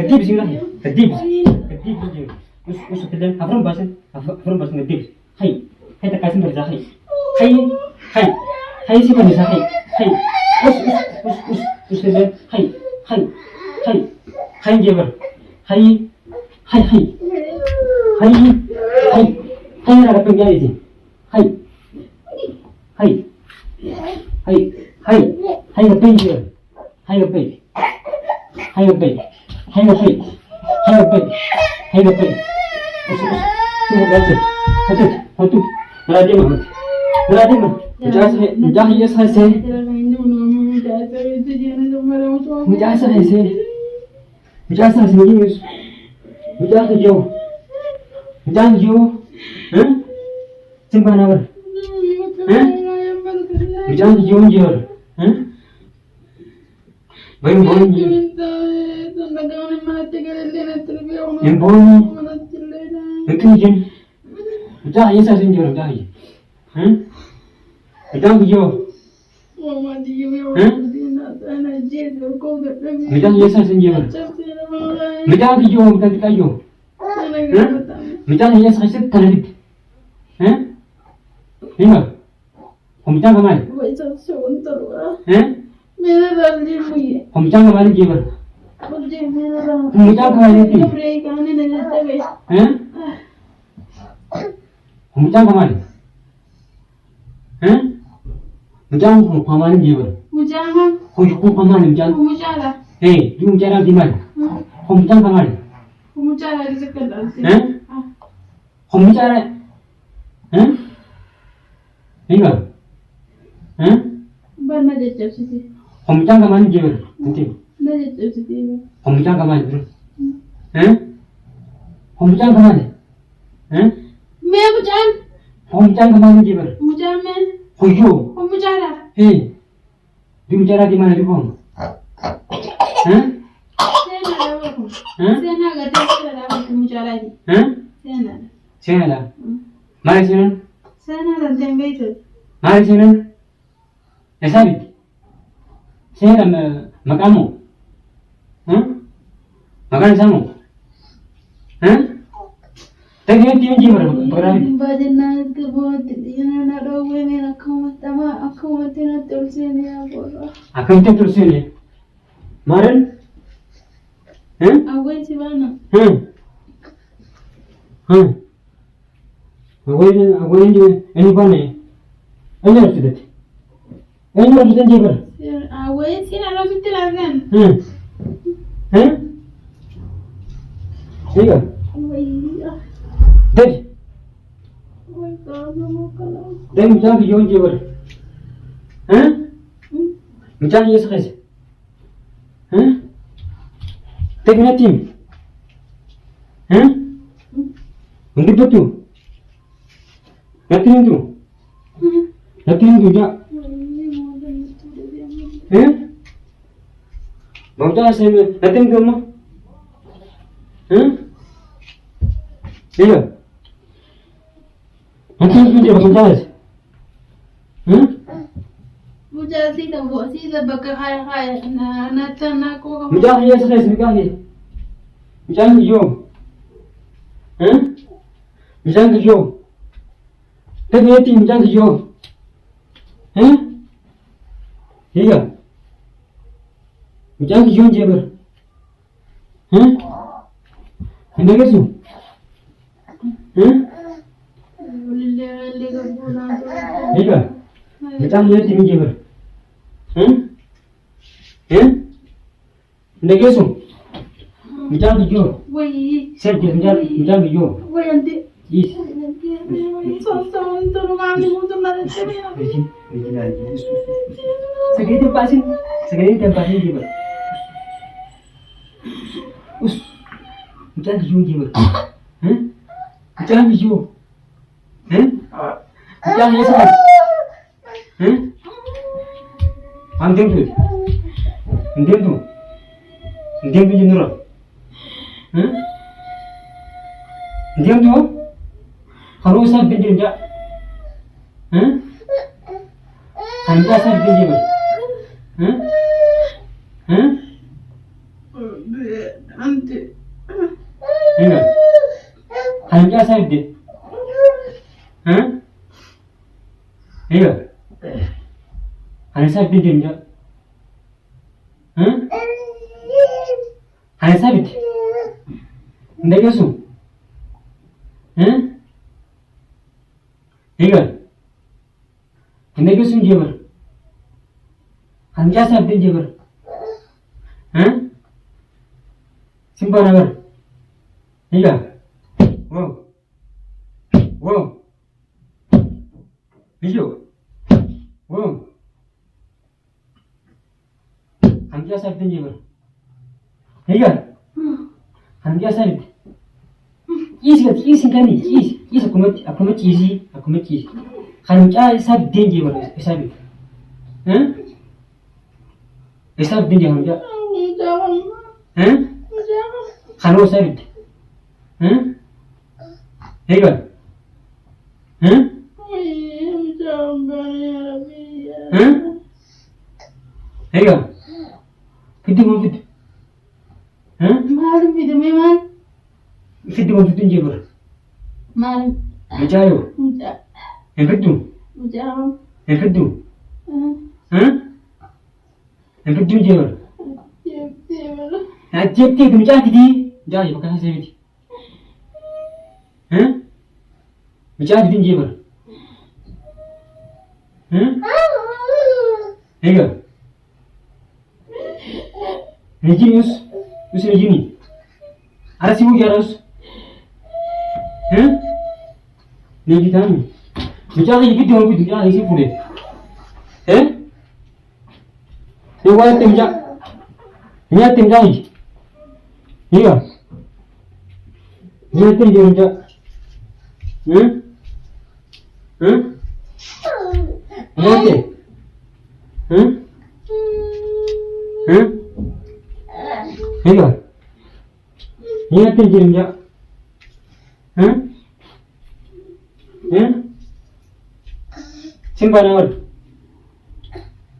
Kedip sih lah, kedip sih. Us kedip, apa bahasa kedip? Hai tak kasih kerja hai siapa nih hai, us kedip, hai jeber, hai ada penjara sih, hai ngapain jeber, hai ngapain. Hatu. Meladih mah. Jangan ya saya. Jangan jauh. Simpan apa? Jangan jauh. Boy. Yang boy. Itu jen. Jangan saya sendiri jangan. Jangan jauh. Jangan saya sendiri. Jangan jauh kita kayu. Jangan saya sedih kanit. Ingat. Kamu jangan kemana? Kamu jangan kemana jeber? Kamu jangan kemana itu? Kamu jangan kemana? Jangan kemana jeber? Kamu kemana jangan? Hei, kamu jangan di mana? Kamu jangan kemana? Kamu jangan? Ingat. Kamu jangan kemana jeber? Nanti. Kamu jangan kemana bro? Kamu jangan kemana? Kamu jangan kemana jeber? Koyo. Hei, dia bicara di mana di bawah? Sana. Mari sini. Mari sini. Sabit. Saya makamu. Makan sama. Tapi dia tinggi berapa? Badan ke bawah, dia nak rawa ni aku mati nak terus ni aku. Akan terus ni. Maran? Aku ini mana? Aku ini mana? Ini apa tu? Ini apa tu jeber? Aku ini sih nak rawa betul kan? Iya. Dek. Dek macam tu jangan jeber. Macam ni sekali. Dek ni tim. Mungkin betul. Natin tu ya. Bangsa saya natin tu mah. Iya. Natin tu dia bangsa. Bukan sih tak buat sih sebagai hai nak aku. Macam ni sekali sekali. Macam ni yo. Macam ni yo. Tapi ni tim macam ni yo. Iya. Macam ni yo jeber. Anda kesu? Iya. Macam ni tim jeber. Anda kesu? Macam ni yo. Saya macam ni yo. Yes. Segini tempasin juga. Macam hijau juga. Macam hijau. Macam ni sama. Andem tu jenera. Andem tu. Kalau usah berjaya, anda usah berjaya, Ingat. Kan क्या साइड दे? हैं? Ingat. Kan side दे dia. हैं? Kan side. Ndek yasu. हैं? Ingat. Ndek yasu dia ber. Kan क्या साइड दे dia ber? हैं? Simpan agar. Iya. Wow. Wow. Video. Wow. हम क्या सकते हैं ये बर? Iya. हम क्या सकते? Isi kan ni, isi aku mati isi. हम क्या सकते हैं ये बर? Sakit. Hah? Sakit dia हम क्या? Hah? Kalau sakit. Hah? Iya. Hah? Hah? Iya. Fitu mau fitu. Hah? Malam itu memang. Fitu mau fitu je ber. Malam. Mecayo. Enggak. Yang fitu. Jauh. Yang fitu. Hah? Yang fitu je ber. Cep tu mecayo kiti. Jauh pakai saya kiti. Hah? Mecayo kiti je ber. Hah? Iya. Regini us regini. Ada sih mau harus. Hah? Nih kita ni. Mecayo kiti dia mau dia isi pule. Ini wajah tim jak. Ini tim jak. Iya. Ini tim jak. Hah? Hah? Ini. Hah? Hah? Iya. Ini tim jak. Hah? Hah? Simpan awal.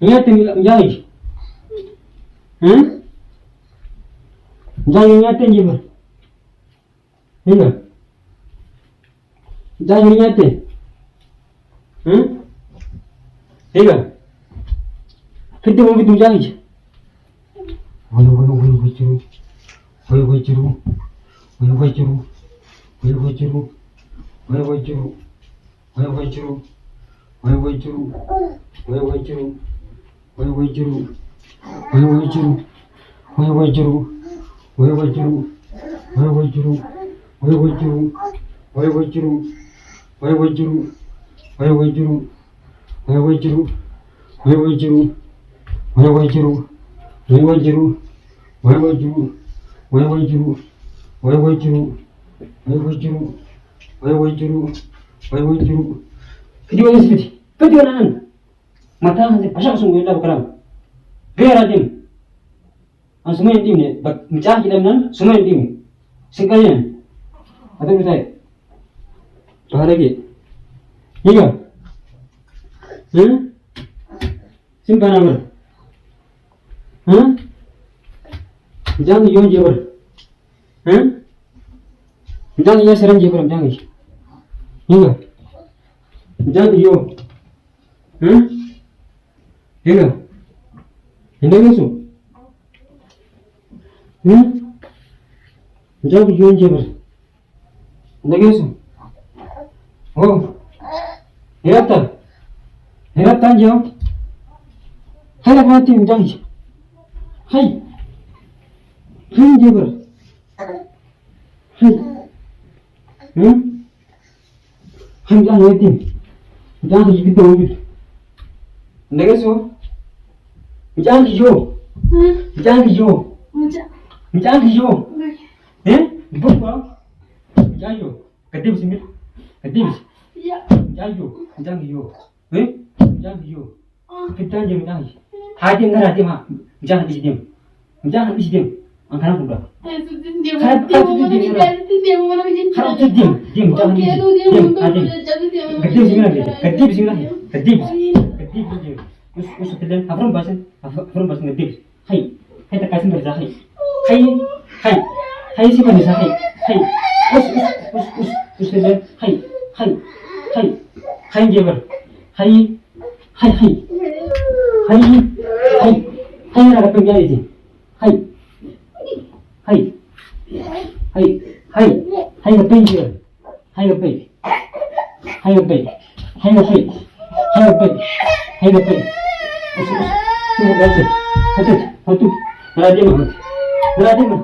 Ini tim jak. Hah? Jangan ingatin je ber. Iya. Jangan ingatin. Iya. Kita mau bikin jangan je. Waduh ciru. Mata masih pasang sungguh dah berkeram. Biar adim. Semua yang tim ni, mencari dalam nan, semua yang tim. Singkatnya, ada betul. Apa lagi? Iya. Simpan apa? Jangan yon jawab. Jangan ya serang jawab jangan. Iya. Jangan yon. Iya. Ini musuh. Jangan yon jawab. Ini musuh. Oh. Heratan jawab. Herap mati jangan. Hai. Hai jawab. Hai. Hai jangan mati. Jangan gitu gitu. Nega so. Jangan gitu. Jangan gitu. Jangan gitu. Dibuat apa? Jangan gitu. Kedip sini. Kedip. Ya. Jangan gitu. Jangan gitu. Kita jangan. Hati enggak hati mah. Jangan diam. Jangan diam. Angkat pula. Harap diam. Jangan diam. Kedip sini lagi. Kedip. Us kemudian apa bahasan kedip. Hai tak kasih berita hai. Hai si kanisa hai. Us le hai. Hai jebar. Hai. Hai na kapag gaya si. Hai kapag jebar. Hai kapag. Sumugay siya. Hatu. Berarti mah.